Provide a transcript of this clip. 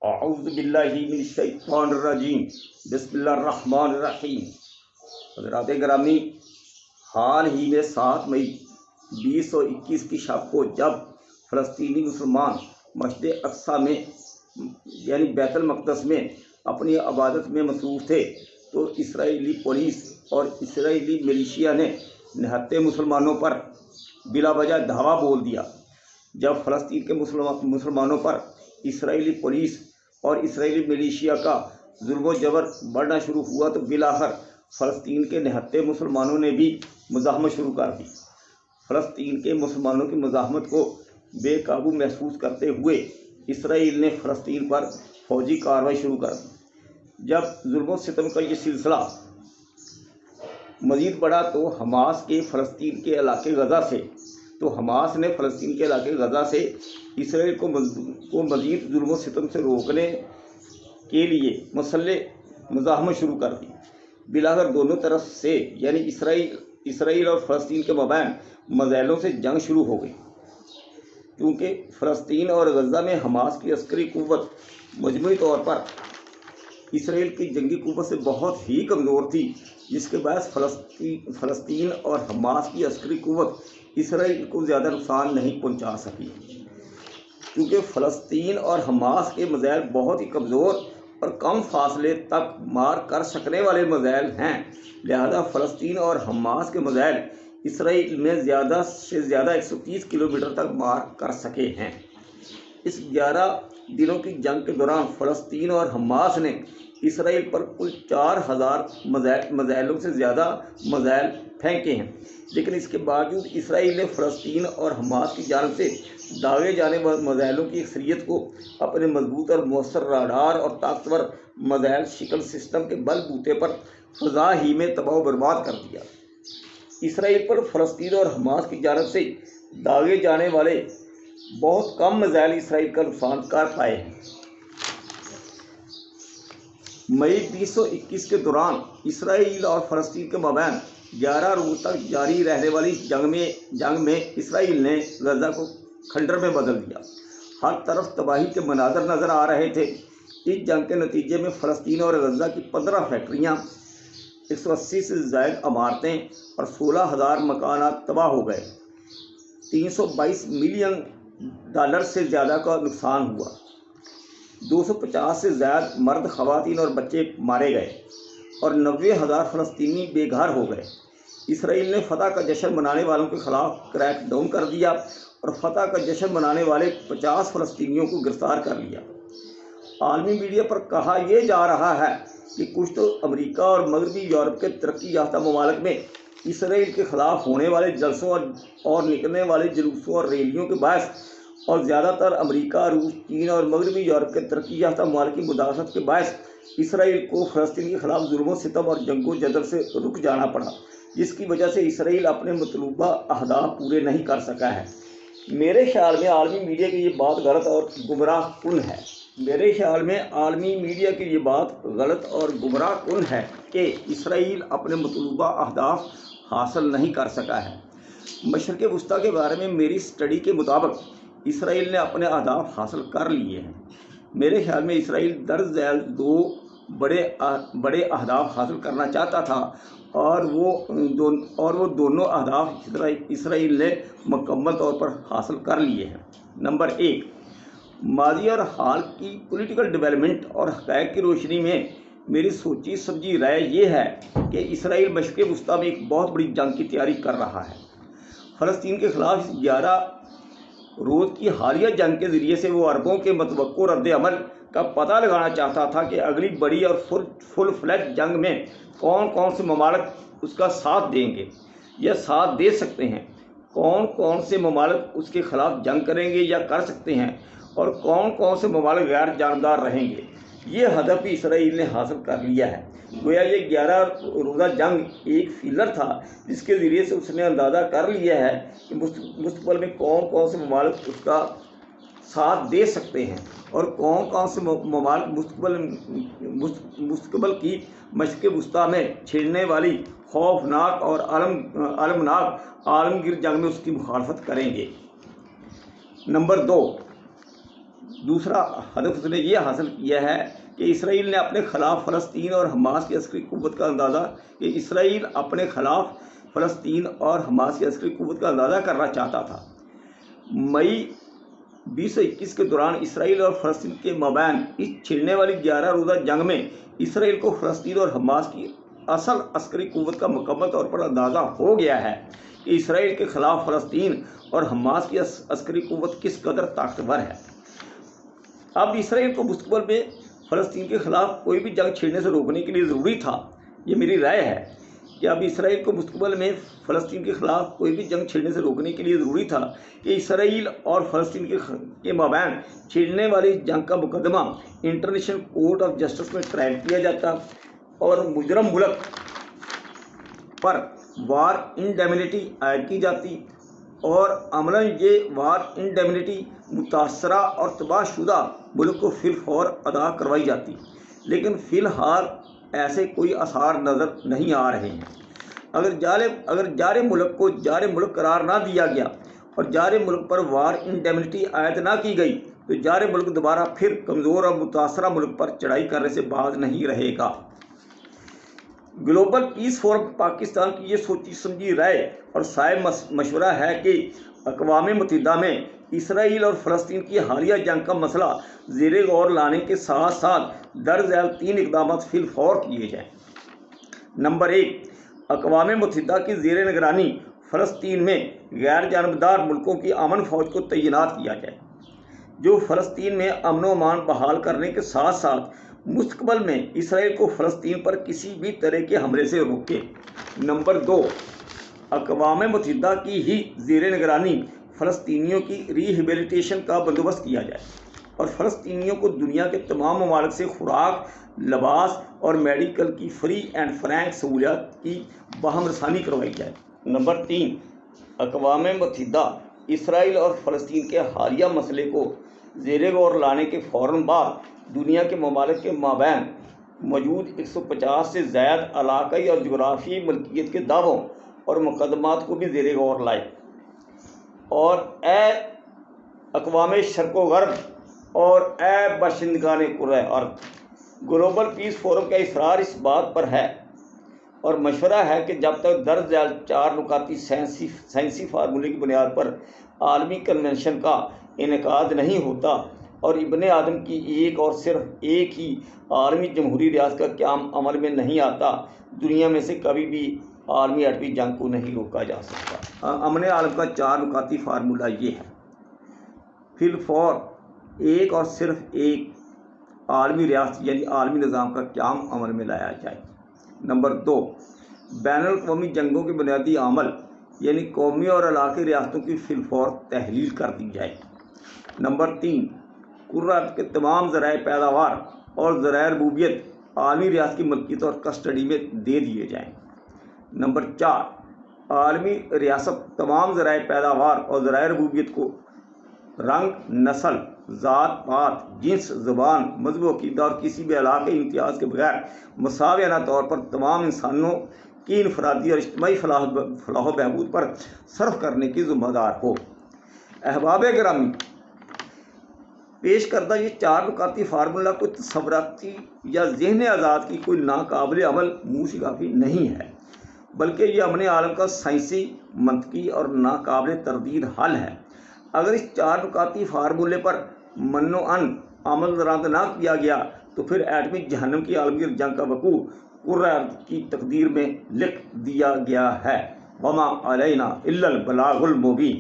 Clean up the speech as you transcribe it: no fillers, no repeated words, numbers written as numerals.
اعوذ باللہ من الشیطان الرجیم، بسم اللہ الرحمن الرحیم۔ حضرات گرامی، حال ہی میں 7 مئی 2021 کی شب کو جب فلسطینی مسلمان مسجد اقصیٰ میں یعنی بیت المقدس میں اپنی عبادت میں مصروف تھے تو اسرائیلی پولیس اور اسرائیلی ملیشیا نے نہتے مسلمانوں پر بلا وجہ دھاوا بول دیا۔ جب فلسطین کے مسلمانوں پر اسرائیلی پولیس اور اسرائیلی ملیشیا کا ظلم و جبر بڑھنا شروع ہوا تو بالآخر فلسطین کے نہتے مسلمانوں نے بھی مزاحمت شروع کر دی۔ فلسطین کے مسلمانوں کی مزاحمت کو بے قابو محسوس کرتے ہوئے اسرائیل نے فلسطین پر فوجی کارروائی شروع کر دی۔ جب ظلم و ستم کا یہ سلسلہ مزید بڑھا تو حماس نے فلسطین کے علاقے غزہ سے اسرائیل کو مزید ظلم و ستم سے روکنے کے لیے مسلح مزاحمت شروع کر دی۔ بالآخر دونوں طرف سے یعنی اسرائیل اور فلسطین کے مابین مزاحوں سے جنگ شروع ہو گئی، کیونکہ فلسطین اور غزہ میں حماس کی عسکری قوت مجموعی طور پر اسرائیل کی جنگی قوت سے بہت ہی کمزور تھی، جس کے باعث فلسطین اور حماس کی عسکری قوت اسرائیل کو زیادہ نقصان نہیں پہنچا سکی، کیونکہ فلسطین اور حماس کے میزائل بہت ہی کمزور اور کم فاصلے تک مار کر سکنے والے میزائل ہیں، لہذا فلسطین اور حماس کے میزائل اسرائیل میں زیادہ سے زیادہ 130 کلومیٹر تک مار کر سکے ہیں۔ اس 11 دنوں کی جنگ کے دوران فلسطین اور حماس نے اسرائیل پر کل 4000 میزائلوں سے زیادہ میزائل پھینکے ہیں، لیکن اس کے باوجود اسرائیل نے فلسطین اور حماس کی جانب سے داغے جانے والے میزائلوں کی اکثریت کو اپنے مضبوط اور مؤثر راڈار اور طاقتور میزائل شکل سسٹم کے بل بوتے پر فضا ہی میں تباہ و برباد کر دیا۔ اسرائیل پر فلسطین اور حماس کی جانب سے داغے جانے والے بہت کم میزائل اسرائیل کا نقصان کر پائے ہیں۔ مئی 2021 کے دوران اسرائیل اور فلسطین کے مابین 11 روز تک جاری رہنے والی جنگ میں اسرائیل نے غزہ کو کھنڈر میں بدل دیا۔ ہر طرف تباہی کے مناظر نظر آ رہے تھے۔ اس جنگ کے نتیجے میں فلسطین اور غزہ کی 15 فیکٹریاں، 180 سے زائد عمارتیں اور 16,000 مکانات تباہ ہو گئے۔ $322 ملین سے زیادہ کا نقصان ہوا۔ 250 سے زائد مرد، خواتین اور بچے مارے گئے اور 90,000 فلسطینی بے گھر ہو گئے۔ اسرائیل نے فتح کا جشن منانے والوں کے خلاف کریک ڈاؤن کر دیا اور فتح کا جشن منانے والے 50 فلسطینیوں کو گرفتار کر لیا۔ عالمی میڈیا پر کہا یہ جا رہا ہے کہ کچھ تو امریکہ اور مغربی یورپ کے ترقی یافتہ ممالک میں اسرائیل کے خلاف ہونے والے جلسوں اور نکلنے والے جلوسوں اور ریلیوں کے باعث، اور زیادہ تر امریکہ، روس، چین اور مغربی یورپ کے ترقی یافتہ ممالک کی مداخلت کے باعث اسرائیل کو فلسطین کے خلاف ظلم و ستم اور جنگ و جدل سے رک جانا پڑا، جس کی وجہ سے اسرائیل اپنے مطلوبہ اہداف پورے نہیں کر سکا ہے۔ میرے خیال میں عالمی میڈیا کی یہ بات غلط اور گمراہ کن ہے کہ اسرائیل اپنے مطلوبہ اہداف حاصل نہیں کر سکا ہے۔ مشرق وسطیٰ کے بارے میں میری اسٹڈی کے مطابق اسرائیل نے اپنے اہداف حاصل کر لیے ہیں۔ میرے خیال میں اسرائیل درج ذیل 2 بڑے اہداف حاصل کرنا چاہتا تھا اور وہ دونوں اہداف اسرائیل نے مکمل طور پر حاصل کر لیے ہیں۔ نمبر 1، ماضی اور حال کی پولیٹیکل ڈیولپمنٹ اور حقائق کی روشنی میں میری سوچی سمجھی رائے یہ ہے کہ اسرائیل مشرق وسطیٰ میں ایک بہت بڑی جنگ کی تیاری کر رہا ہے۔ فلسطین کے خلاف اس 11 روز کی حالیہ جنگ کے ذریعے سے وہ عربوں کے متوقع رد عمل کا پتہ لگانا چاہتا تھا کہ اگلی بڑی اور فل فلیج جنگ میں کون کون سے ممالک اس کا ساتھ دیں گے یا ساتھ دے سکتے ہیں، کون کون سے ممالک اس کے خلاف جنگ کریں گے یا کر سکتے ہیں، اور کون کون سے ممالک غیر جانبدار رہیں گے۔ یہ ہدف بھی اسرائیل نے حاصل کر لیا ہے۔ گویا یہ 11 روزہ جنگ ایک فیلر تھا جس کے ذریعے سے اس نے اندازہ کر لیا ہے کہ مستقبل میں کون کون سے ممالک اس کا ساتھ دے سکتے ہیں اور کون کون سے ممالک مستقبل کی مشرق وسطیٰ میں چھڑنے والی خوفناک اور المناک عالمگیر جنگ میں اس کی مخالفت کریں گے۔ نمبر 2، دوسرا ہدف اس نے یہ حاصل کیا ہے کہ اسرائیل نے اپنے خلاف فلسطین اور حماس کی عسکری قوت کا اندازہ کرنا چاہتا تھا۔ مئی 2021 کے دوران اسرائیل اور فلسطین کے مابین اس چھڑنے والی 11 روزہ جنگ میں اسرائیل کو فلسطین اور حماس کی اصل عسکری قوت کا مکمل طور پر اندازہ ہو گیا ہے کہ اسرائیل کے خلاف فلسطین اور حماس کی عسکری قوت کس قدر طاقتور ہے۔ اب اسرائیل کو مستقبل میں فلسطین کے خلاف کوئی بھی جنگ چھڑنے سے روکنے کے لیے ضروری تھا، یہ میری رائے ہے کہ اب اسرائیل کو مستقبل میں فلسطین کے خلاف کوئی بھی جنگ چھڑنے سے روکنے کے لیے ضروری تھا کہ اسرائیل اور فلسطین کے مابین چھڑنے والی جنگ کا مقدمہ انٹرنیشنل کورٹ آف جسٹس میں ٹرائل کیا جاتا اور مجرم ملک پر وار انڈیمنیٹی عائد کی جاتی اور عملاً یہ وار انڈیمنیٹی متاثرہ اور تباہ شدہ ملک کو فی الفور ادا کروائی جاتی، لیکن فی الحال ایسے کوئی آثار نظر نہیں آ رہے ہیں۔ اگر جار ملک کو جار ملک قرار نہ دیا گیا اور جار ملک پر وار انڈیمنیٹی عائد نہ کی گئی تو جار ملک دوبارہ پھر کمزور اور متاثرہ ملک پر چڑھائی کرنے سے باز نہیں رہے گا۔ گلوبل پیس فورم پاکستان کی یہ سوچی سمجھی رائے اور صائب مشورہ ہے کہ اقوام متحدہ میں اسرائیل اور فلسطین کی حالیہ جنگ کا مسئلہ زیر غور لانے کے ساتھ ساتھ درج ذیل 3 اقدامات فی الفور کیے جائیں۔ نمبر 1، اقوام متحدہ کی زیر نگرانی فلسطین میں غیر جانبدار ملکوں کی امن فوج کو تعینات کیا جائے، جو فلسطین میں امن و امان بحال کرنے کے ساتھ ساتھ مستقبل میں اسرائیل کو فلسطین پر کسی بھی طرح کے حملے سے روکے۔ نمبر 2، اقوام متحدہ کی ہی زیر نگرانی فلسطینیوں کی ریہیبلیٹیشن کا بندوبست کیا جائے اور فلسطینیوں کو دنیا کے تمام ممالک سے خوراک، لباس اور میڈیکل کی فری اینڈ فرینک سہولیات کی باہم رسانی کروائی جائے۔ نمبر 3، اقوام متحدہ اسرائیل اور فلسطین کے حالیہ مسئلے کو زیر غور لانے کے فوراً بعد دنیا کے ممالک کے مابین موجود 150 سے زائد علاقائی اور جغرافیائی ملکیت کے دعووں اور مقدمات کو بھی زیر غور لائے، اور اے اقوام شرق و غرب اور اے باشندگان کرۂ ارض، گلوبل پیس فورم کا اصرار اس بات پر ہے اور مشورہ ہے کہ جب تک درج ذیل 4 نکاتی سائنسی فارمولے کی بنیاد پر عالمی کنونشن کا انعقاد نہیں ہوتا اور ابن آدم کی ایک اور صرف ایک ہی عالمی جمہوری ریاست کا قیام عمل میں نہیں آتا، دنیا میں سے کبھی بھی عالمی ایٹمی جنگ کو نہیں روکا جا سکتا۔ امن عالم کا 4 نکاتی فارمولہ یہ ہے: فی الفور ایک اور صرف ایک عالمی ریاست یعنی عالمی نظام کا قیام عمل میں لایا جائے۔ نمبر 2، بین الاقوامی جنگوں کے بنیادی عمل یعنی قومی اور علاقائی ریاستوں کی فی الفور تحلیل کر دی جائے۔ نمبر 3، کرۂ ارض کے تمام ذرائع پیداوار اور ذرائع ربوبیت عالمی ریاست کی ملکیت اور کسٹڈی میں دے دیے جائیں۔ نمبر 4، عالمی ریاست تمام ذرائع پیداوار اور ذرائع ربوبیت کو رنگ، نسل، ذات پات، جنس، زبان، مذہب و عقیدہ اور کسی بھی علاقائی امتیاز کے بغیر مساویانہ طور پر تمام انسانوں کی انفرادی اور اجتماعی فلاح و بہبود پر صرف کرنے کی ذمہ دار ہو۔ احباب گرامی، پیش کردہ یہ 4 نکاتی فارمولہ کوئی تصوراتی یا ذہن آزاد کی کوئی ناقابل عمل موشگافی نہیں ہے، بلکہ یہ امن عالم کا سائنسی، منطقی اور ناقابل تردید حل ہے۔ اگر اس 4 نکاتی فارمولے پر من و عن عمل درآمد نہ کیا گیا تو پھر ایٹمی جہنم کی عالمی جنگ کا وقوع کرۂ ارض کی تقدیر میں لکھ دیا گیا ہے۔ وما علینا الا البلاغ المبین۔